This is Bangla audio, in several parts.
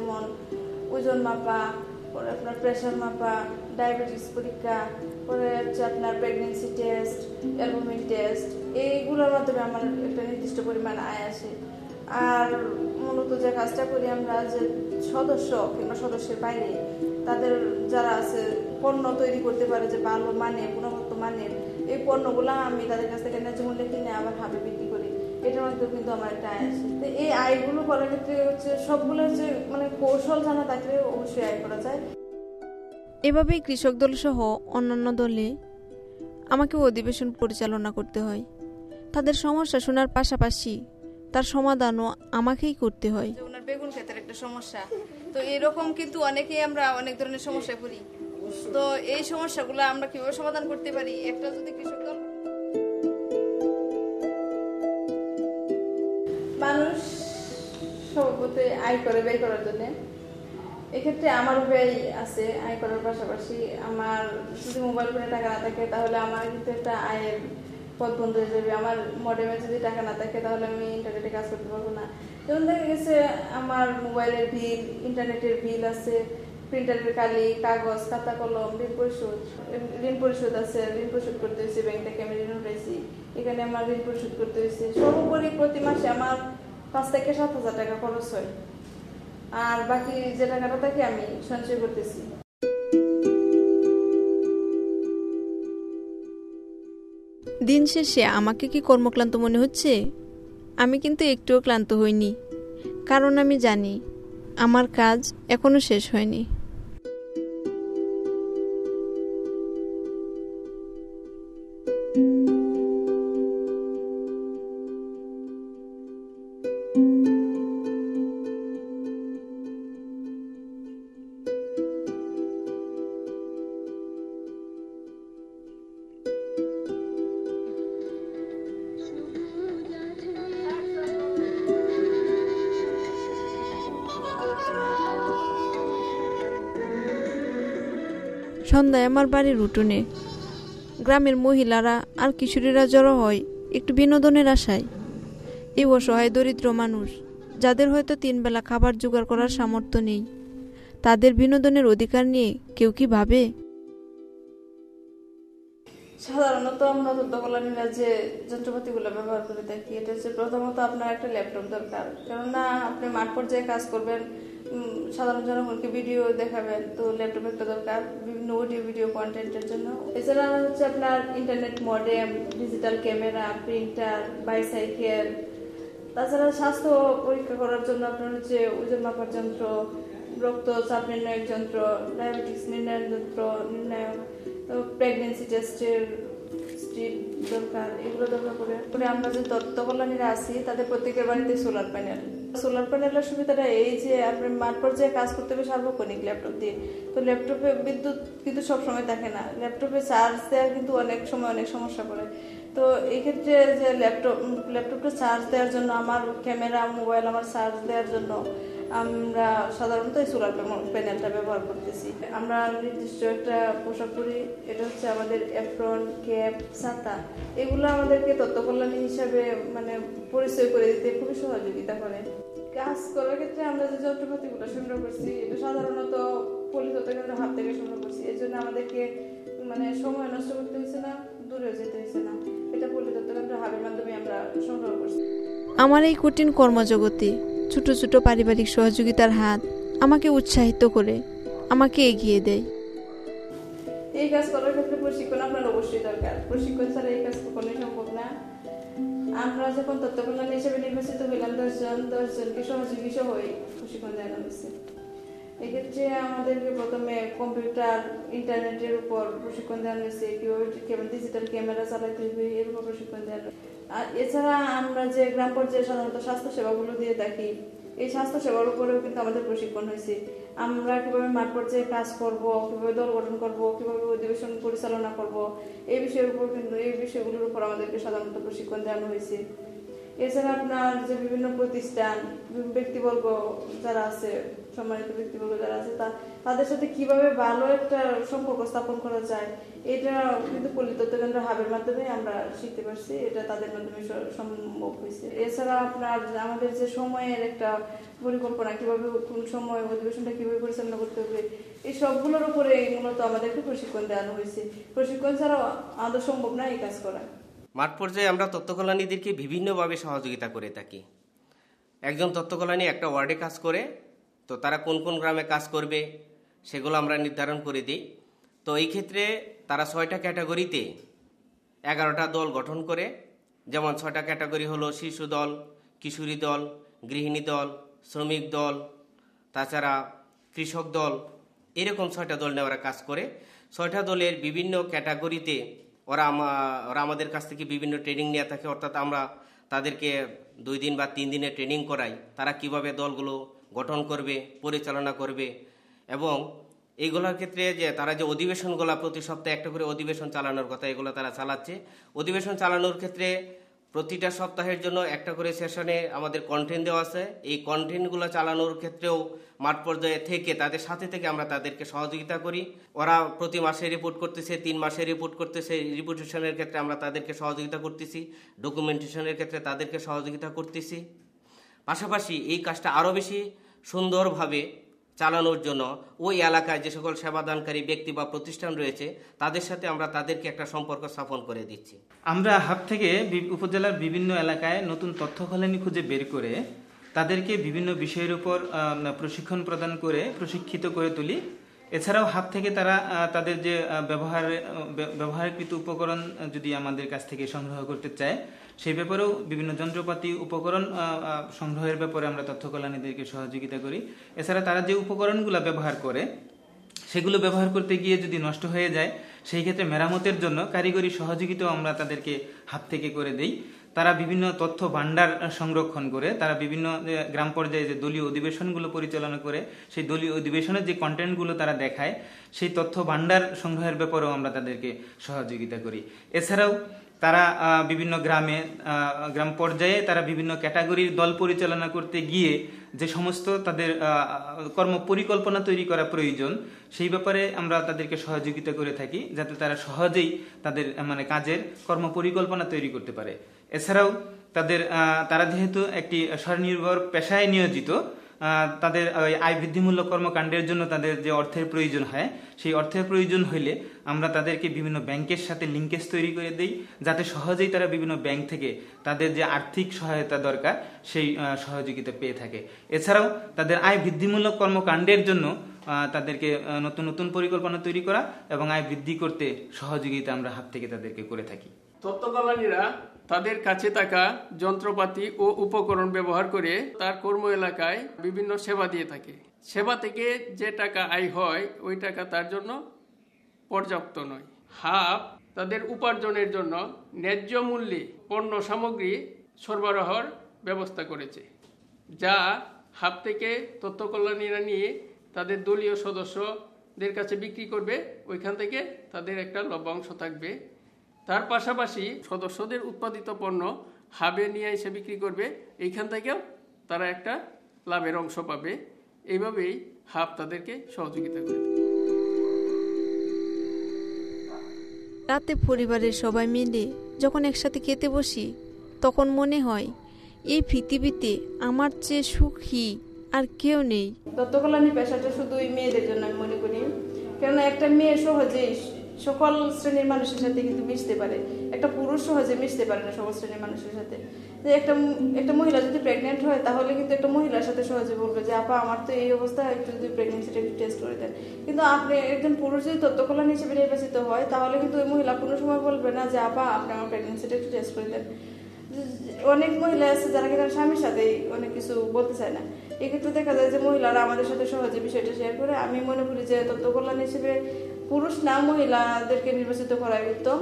যেমন ওজন মাপা, পরে আপনার প্রেশার মাপা, ডায়াবেটিস পরীক্ষা, পরে হচ্ছে আপনার প্রেগনেন্সি টেস্ট, অ্যালবুমিন টেস্ট, এইগুলোর মাধ্যমে আমার একটা নির্দিষ্ট পরিমাণ আয় আসে। আর মূলত যে কাজটা করি আমরা, যে সদস্য কিংবা সদস্যের বাইরে তাদের যারা আছে পণ্য তৈরি করতে পারে যে ভালো মানের, গুণগত মানের, এই পণ্যগুলো আমি তাদের কাছ থেকে ন্যায্য মূল্যে কিনে আবার হাবে বিক্রি করি। এটার মাধ্যমে কিন্তু আমার একটা আয় আসে। তো এই আয়গুলো করার ক্ষেত্রে হচ্ছে সবগুলো যে মানে কৌশল জানা থাকলে অবশ্যই আয় করা যায়। এভাবেই কৃষক দল সহ অন্যান্য দলে আমাকে অধিবেশন পরিচালনা করতে হয়। তাদের সমস্যা শোনার পাশাপাশি তার সমাধানও আমাকেই করতে হয়। ওনার বেগুন ক্ষেতের একটা সমস্যা, তো এরকম কিন্তু অনেকেই আমরা অনেক ধরনের সমস্যায় পড়ি। তো এই সমস্যাগুলো আমরা কিভাবে সমাধান করতে পারি, একটা যদি কৃষক দল, মানুষ স্বভাবতই আয় করে ব্যয় করার জন্য। এক্ষেত্রে আমার ব্যয় আছে আয় করার পাশাপাশি। আমার যদি মোবাইল ফোনে টাকা না থাকে তাহলে আমার কিন্তু একটা আয়ের পথ বন্ধ হয়ে যাবে। আমার মডেমে যদি টাকা না থাকে তাহলে আমি ইন্টারনেটে কাজ করতে পারবো না। যেমন দেখা গেছে আমার মোবাইলের বিল, ইন্টারনেটের বিল আছে, প্রিন্টারের কালি, কাগজ, খাতা কলম, ঋণ পরিশোধ আছে, ঋণ পরিশোধ করতে হয়েছে, ব্যাংক থেকে আমি ঋণ উঠাইছি, এখানে আমার ঋণ পরিশোধ করতে হয়েছে। সর্বোপরি প্রতি মাসে আমার 5 থেকে 7,000 টাকা খরচ হয়, আর বাকি যে টাকাটা থাকে আমি সঞ্চয় করতেছি। দিন শেষে আমাকে কি কর্মক্লান্ত মনে হচ্ছে? আমি কিন্তু একটুও ক্লান্ত হইনি, কারণ আমি জানি আমার কাজ এখনো শেষ হয়নি। সন্ধ্যায় আমার বাড়ির উঠোনে গ্রামের মহিলারা আর কিশোরীরা জড়ো হয় একটু বিনোদনের আশায়। এই অসহায় দরিদ্র মানুষ যাদের হয়তো 3 বেলা খাবার জোগাড় করার সামর্থ্য নেই, তাদের বিনোদনের অধিকার নিয়ে কেউ কি ভাবে? সাধারণত আমরা তথ্যকল্যাণীরা যে যন্ত্রপাতিগুলো ব্যবহার করে থাকি, এটা হচ্ছে প্রথমত আপনার একটা ল্যাপটপ দরকার। কেননা আপনি মাঠ পর্যায়ে কাজ করবেন, সাধারণ জনগণকে ভিডিও দেখাবেন, তো ল্যাপটপ একটা দরকার বিভিন্ন অডিও ভিডিও কন্টেন্টের জন্য। এছাড়া হচ্ছে আপনার internet modem, digital camera, printer, bicycle. তাছাড়া স্বাস্থ্য পরীক্ষা করার জন্য আপনার হচ্ছে ওজন মাপার যন্ত্র, রক্তচাপ নির্ণায়ক যন্ত্র, ডায়াবেটিস নির্ণায়ক যন্ত্র, প্রেগনেন্সি টেস্টের স্ট্রিপ দরকার, এগুলো দরকার করে আমরা যে তথ্যকল্যাণীরা আছি তাদের প্রত্যেকের বাড়িতে সোলার প্যানেলের সুবিধাটা এই যে আপনার মাঠ পর্যায়ে কাজ করতে হবে সার্বক্ষণিক ল্যাপটপ দিয়ে। তো ল্যাপটপে বিদ্যুৎ কিন্তু সবসময় থাকে না, ল্যাপটপে চার্জ দেওয়ার কিন্তু অনেক সময় অনেক সমস্যা পড়ে। তো এই ক্ষেত্রে যে ল্যাপটপটা চার্জ দেওয়ার জন্য, আমার ক্যামেরা, মোবাইল আমার চার্জ দেওয়ার জন্য আমরা সাধারণত এই সোলার প্যানেলটা ব্যবহার করতেছি। আমরা নির্দিষ্ট একটা পোশাক পরি, এটা হচ্ছে আমাদের এপ্রন, ক্যাপ, ছাতা। এগুলো আমাদেরকে তথ্যকল্যাণী হিসাবে মানে পরিচয় করে দিতে খুবই সহযোগিতা করে। কাজ করার ক্ষেত্রে আমরা যে যন্ত্রপাতিগুলো সংগ্রহ করছি, এটা সাধারণত পরিতত্ত্ব কেন্দ্রের হাত থেকে সংগ্রহ করছি। এর জন্য আমাদেরকে মানে সময় নষ্ট করতে হয়েছে না, দূরেও যেতে হয়েছে না। এটা পরিতত্ত্ব কেন্দ্রের হাবের মাধ্যমে আমরা সংগ্রহ করছি। আমার এই কঠিন কর্মজগতে ছোট ছোট পারিবারিক সহযোগিতার হাত আমাকে উৎসাহিত করে, আমাকে এগিয়ে দেয়। এই কাজ করার ক্ষেত্রে প্রশিক্ষণ আপনার অবশ্যই দরকার। প্রশিক্ষণ ছাড়া এই কাজ কখনোই সম্ভব না। আমরা যখন তথ্যকল্যাণ হিসেবে নির্বাচিত হইলাম 10 জনকে সহযোগী সহ প্রশিক্ষণ দেওয়া হয়েছে। এক্ষেত্রে আমাদেরকে প্রথমে কম্পিউটার, ইন্টারনেটের উপর প্রশিক্ষণ দেওয়া হয়েছে, কিভাবে ডিজিটাল ক্যামেরা চালাতে হবে এর উপর প্রশিক্ষণ দেওয়া হয়েছে। আর এছাড়া আমরা যে গ্রাম পর্যায়ে সাধারণত স্বাস্থ্য সেবাগুলো দিয়ে থাকি, এই স্বাস্থ্য সেবার উপরেও কিন্তু আমাদের প্রশিক্ষণ হয়েছে। আমরা কিভাবে মাঠ পর্যায়ে কাজ করব, কিভাবে দল গঠন করব, কিভাবে অধিবেশন পরিচালনা করব, এই বিষয়ের উপর কিন্তু এই বিষয়গুলোর উপর আমাদেরকে সাধারণত প্রশিক্ষণ দেওয়ানো হয়েছে। এছাড়া আপনার যে বিভিন্ন প্রতিষ্ঠান, ব্যক্তিবর্গ যারা আছে, সম্মানিত ব্যক্তিবর্গ যারা আছে, তাদের সাথে কিভাবে ভালো একটা সম্পর্ক স্থাপন করা যায়, এটা কিন্তু পল্লী তথ্য কেন্দ্র হাবের মাধ্যমে আমরা শিখতে পারছি, এটা তাদের মাধ্যমে সম্ভব হয়েছে। এছাড়া আপনার আমাদের যে সময়ের একটা পরিকল্পনা, কিভাবে কোন সময় অধিবেশনটা কিভাবে পরিচালনা করতে হবে, এই সবগুলোর উপরে মূলত আমাদেরকে প্রশিক্ষণ দেওয়ানো হয়েছে। প্রশিক্ষণ ছাড়া আদৌ সম্ভব না এই কাজ করা। মাঠ পর্যায়ে আমরা তথ্য কল্যাণীদেরকে বিভিন্নভাবে সহযোগিতা করে থাকি। একজন তথ্য কল্যাণী একটা ওয়ার্ডে কাজ করে, তো তারা কোন কোন গ্রামে কাজ করবে সেগুলো আমরা নির্ধারণ করে দিই। তো এই ক্ষেত্রে তারা 6টা ক্যাটাগরিতে 11টা দল গঠন করে, যেমন 6টা ক্যাটাগরি হলো শিশু দল, কিশোরী দল, গৃহিণী দল, শ্রমিক দল, তাছাড়া কৃষক দল, এরকম 6টা দল নিয়ে ওরা কাজ করে। 6টা দলের বিভিন্ন ক্যাটাগরিতে ওরা আমাদের কাছ থেকে বিভিন্ন ট্রেনিং নিয়ে থাকে, অর্থাৎ আমরা তাদেরকে 2 দিন বা 3 দিনের ট্রেনিং করাই, তারা কিভাবে দলগুলো গঠন করবে, পরিচালনা করবে। এবং এইগুলোর ক্ষেত্রে যে তারা যে অধিবেশনগুলো প্রতি সপ্তাহে একটা করে অধিবেশন চালানোর কথা, এগুলো তারা চালাচ্ছে। অধিবেশন চালানোর ক্ষেত্রে প্রতিটা সপ্তাহের জন্য একটা করে সেশনে আমাদের কন্টেন্ট দেওয়া আছে। এই কন্টেন্টগুলো চালানোর ক্ষেত্রেও মাঠ পর্যায়ে থেকে তাদের সাথে থেকে আমরা তাদেরকে সহযোগিতা করি। ওরা প্রতি মাসে রিপোর্ট করতেছে, 3 মাসে রিপোর্ট করতেছে। রিপোর্টেশনের ক্ষেত্রে আমরা তাদেরকে সহযোগিতা করতেছি, ডকুমেন্টেশনের ক্ষেত্রে তাদেরকে সহযোগিতা করতেছি। পাশাপাশি এই কাজটা আরও বেশি সুন্দরভাবে চালানোর জন্য ওই এলাকায় যে সকল সেবাদানকারী ব্যক্তি বা প্রতিষ্ঠান রয়েছে তাদের সাথে আমরা তাদেরকে একটা সম্পর্ক স্থাপন করে দিচ্ছি। আমরা হাব থেকে উপজেলার বিভিন্ন এলাকায় নতুন তথ্য কল্যাণী খুঁজে বের করে তাদেরকে বিভিন্ন বিষয়ের উপর প্রশিক্ষণ প্রদান করে প্রশিক্ষিত করে তুলি। এছাড়াও হাব থেকে তারা তাদের যে ব্যবহারকৃত উপকরণ যদি আমাদের কাছ থেকে সংগ্রহ করতে চায়, সেই ব্যাপারেও বিভিন্ন যন্ত্রপাতি উপকরণ সংগ্রহের ব্যাপারে আমরা তথ্য কল্যাণীদেরকে সহযোগিতা করি। এছাড়া তারা যে উপকরণগুলো ব্যবহার করে সেগুলো ব্যবহার করতে গিয়ে যদি নষ্ট হয়ে যায়, সেই ক্ষেত্রে মেরামতের জন্য কারিগরি সহযোগিতাও আমরা তাদেরকে হাত থেকে করে দেই। তারা বিভিন্ন তথ্য ভান্ডার সংরক্ষণ করে, তারা বিভিন্ন গ্রাম পর্যায়ে যে দলীয় অধিবেশনগুলো পরিচালনা করে, সেই দলীয় অধিবেশনের যে কন্টেন্টগুলো তারা দেখায়, সেই তথ্য ভান্ডার সংগ্রহের ব্যাপারেও আমরা তাদেরকে সহযোগিতা করি। এছাড়াও তারা বিভিন্ন গ্রাম পর্যায়ে তারা বিভিন্ন ক্যাটাগরির দল পরিচালনা করতে গিয়ে যে সমস্ত তাদের কর্ম পরিকল্পনা তৈরি করা প্রয়োজন, সেই ব্যাপারে আমরা তাদেরকে সহযোগিতা করে থাকি, যাতে তারা সহজেই তাদের কাজের কর্ম পরিকল্পনা তৈরি করতে পারে। এছাড়াও তারা যেহেতু একটি স্বনির্ভর পেশায় নিয়োজিত, তাদের আয় বৃদ্ধিমূলক কর্মকাণ্ডের জন্য তাদের যে অর্থের প্রয়োজন হয়, সেই অর্থের প্রয়োজন হইলে আমরা তাদেরকে বিভিন্ন ব্যাংকের সাথে লিঙ্কেজ তৈরি করে দেই, যাতে সহজেই তারা বিভিন্ন ব্যাংক থেকে তাদের যে আর্থিক সহায়তা দরকার সেই সহযোগিতা পেয়ে থাকে। এছাড়াও তাদের আয় বৃদ্ধিমূলক কর্মকাণ্ডের জন্য তাদেরকে নতুন নতুন পরিকল্পনা তৈরি করা এবং আয় বৃদ্ধি করতে সহযোগিতা আমরা হাত থেকে তাদেরকে করে থাকি। তথ্য কল্যাণীরা তাদের কাছে থাকা যন্ত্রপাতি ও উপকরণ ব্যবহার করে তার কর্ম এলাকায় বিভিন্ন সেবা দিয়ে থাকে। সেবা থেকে যে টাকা আয় হয়, ওই টাকা তার জন্য পর্যাপ্ত নয়। হাব তাদের উপার্জনের জন্য ন্যায্য মূল্যে পণ্য সামগ্রী সরবরাহের ব্যবস্থা করেছে, যা হাব থেকে তথ্য কল্যাণীরা নিয়ে তাদের দলীয় সদস্যদের কাছে বিক্রি করবে। ওইখান থেকে তাদের একটা লভ্যাংশ থাকবে। তার পাশাপাশি সদস্যদের উৎপাদিত পণ্য হাবে নিয়ে এসে বিক্রি করবে, এইখান থেকেও তারা একটা লাভের অংশ পাবে। এইভাবেই হাব তাদেরকে সহযোগিতা করে। রাতে পরিবারের সবাই মিলে যখন একসাথে খেতে বসি, তখন মনে হয় এই পৃথিবীতে আমার চেয়ে সুখী আর কেউ নেই। তথ্য কল্যাণী পেশাটা শুধুই মেয়েদের জন্য আমি মনে করি, কেননা একটা মেয়ে সহজেই সকল শ্রেণীর মানুষের সাথে কিন্তু মিশতে পারে, একটা পুরুষ সহজে মিশতে পারে না সকল শ্রেণীর মানুষের সাথে। যে একটা মহিলা যদি প্রেগনেন্ট হয়, তাহলে কিন্তু একটা মহিলার সাথে সহজে বলবে যে আপা আমার তো এই অবস্থা, একটু যদি প্রেগনেন্সিটা একটু টেস্ট করে দেন। কিন্তু আপনি একজন পুরুষ যদি তথ্য কল্যাণ হিসেবে নির্বাচিত হয়, তাহলে কিন্তু ওই মহিলা কোনো সময় বলবে না যে আপা আপনি আমার প্রেগনেন্সিটা একটু টেস্ট করে দেন। অনেক মহিলা আছে যারা কিনা স্বামীর সাথে অনেক কিছু বলতে চায় না, এক্ষেত্রে দেখা যায় যে মহিলারা আমাদের সাথে সহজে বিষয়টা শেয়ার করে। আমি মনে করি যে তথ্য কল্যাণ হিসেবে পুরুষ না মহিলাদেরকে নির্বাচিত করাই উত্তম।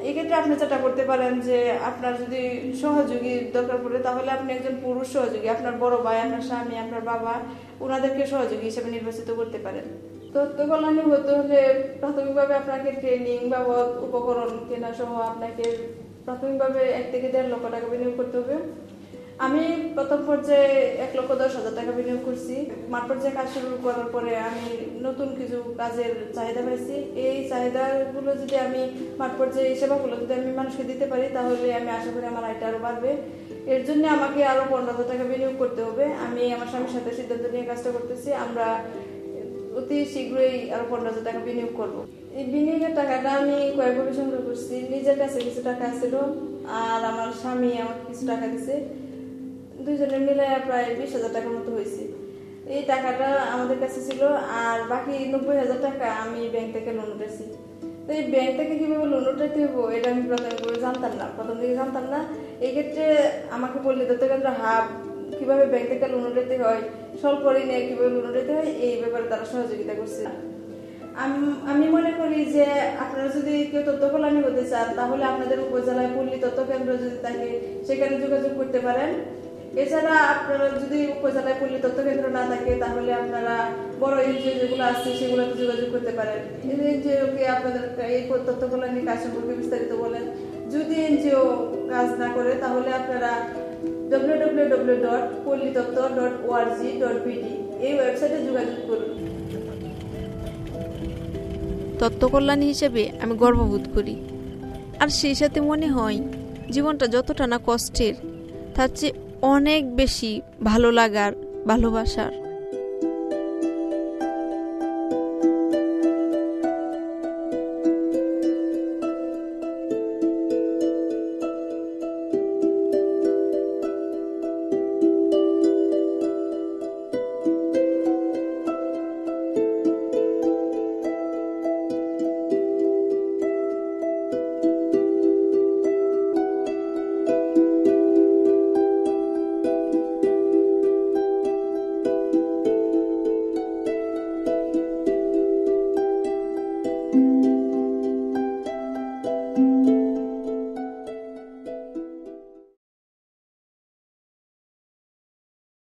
এক্ষেত্রে আপনি যেটা করতে পারেন যে আপনার যদি সহযোগী দরকার পড়ে, তাহলে আপনি একজন পুরুষ সহযোগী, আপনার বড় ভাই, আপনার স্বামী, আপনার বাবা, ওনাদেরকে সহযোগী হিসেবে নির্বাচিত করতে পারেন। তথ্য কল্যাণী হতে হলে প্রাথমিকভাবে আপনাকে ট্রেনিং বাবদ উপকরণ কেনা সহ আপনাকে প্রাথমিকভাবে 1 থেকে 1.5 লক্ষ টাকা বিনিয়োগ করতে হবে। আমি প্রথম পর্যায়ে 1,10,000 টাকা বিনিয়োগ করছি। মাঠ পর্যায়ে কাজ শুরু করার পরে আমি নতুন কিছু কাজের চাহিদা পাইছি। এই চাহিদাগুলো যদি আমি মাঠ পর্যায়ে সেবাগুলো যদি আমি মানুষকে দিতে পারি, তাহলে আমি আশা করি আমার আয়টা আরো বাড়বে। এর জন্য আমাকে আরো 15,000 টাকা বিনিয়োগ করতে হবে। আমি আমার স্বামীর সাথে সিদ্ধান্ত নিয়ে কাজটা করতেছি। আমরা অতি শীঘ্রই আরো 15,000 টাকা বিনিয়োগ করব। এই বিনিয়োগের টাকাটা আমি কয়েকভাবে সংগ্রহ করছি। নিজের কাছে কিছু টাকা ছিল, আর আমার স্বামী আমাকে কিছু টাকা দিছে। দুইজনে মিলে প্রায় 20,000 টাকার মতো হয়েছে। এই টাকাটা আমাদের কাছে ছিল, আর বাকি 90,000 টাকা আমি ব্যাংক থেকে লোন উঠেছি। তো এই ব্যাংক থেকে কিভাবে লোন উঠাইতে হবো এটা আমি প্রথম দিকে জানতাম না। এই ক্ষেত্রে আমাকে পল্লী তথ্য কেন্দ্র হাব কিভাবে ব্যাংক থেকে লোন উঠাইতে হয়, স্বল্প ঋণে কিভাবে লোন উঠাইতে হয়, এই ব্যাপারে তারা সহযোগিতা করছে। আমি মনে করি যে আপনারা যদি কেউ তথ্য কল্যাণী হতে চান, তাহলে আপনাদের উপজেলায় পল্লী তথ্য কেন্দ্র যদি থাকে সেখানে যোগাযোগ করতে পারেন। এছাড়া আপনারা যদি উপজেলায় পল্লী তথ্য কেন্দ্র না থাকে, তাহলে আপনারা বড় এনজিও যেগুলো আছে সেগুলোতে যোগাযোগ করতে পারেন। এনজিওকে আপনাদের এই তথ্য কল্যাণী কাজ সম্পর্কে বিস্তারিত বলেন। যদি এনজিও কাজ না করে, তাহলে আপনারা www.pollitottho.org.bd এই ওয়েবসাইটে যোগাযোগ করুন। তথ্য কল্যাণী হিসেবে আমি গর্ববোধ করি, আর সেই সাথে মনে হয় জীবনটা যতটা না কষ্টের, তার চেয়ে অনেক বেশি ভালো লাগার, ভালোবাসার।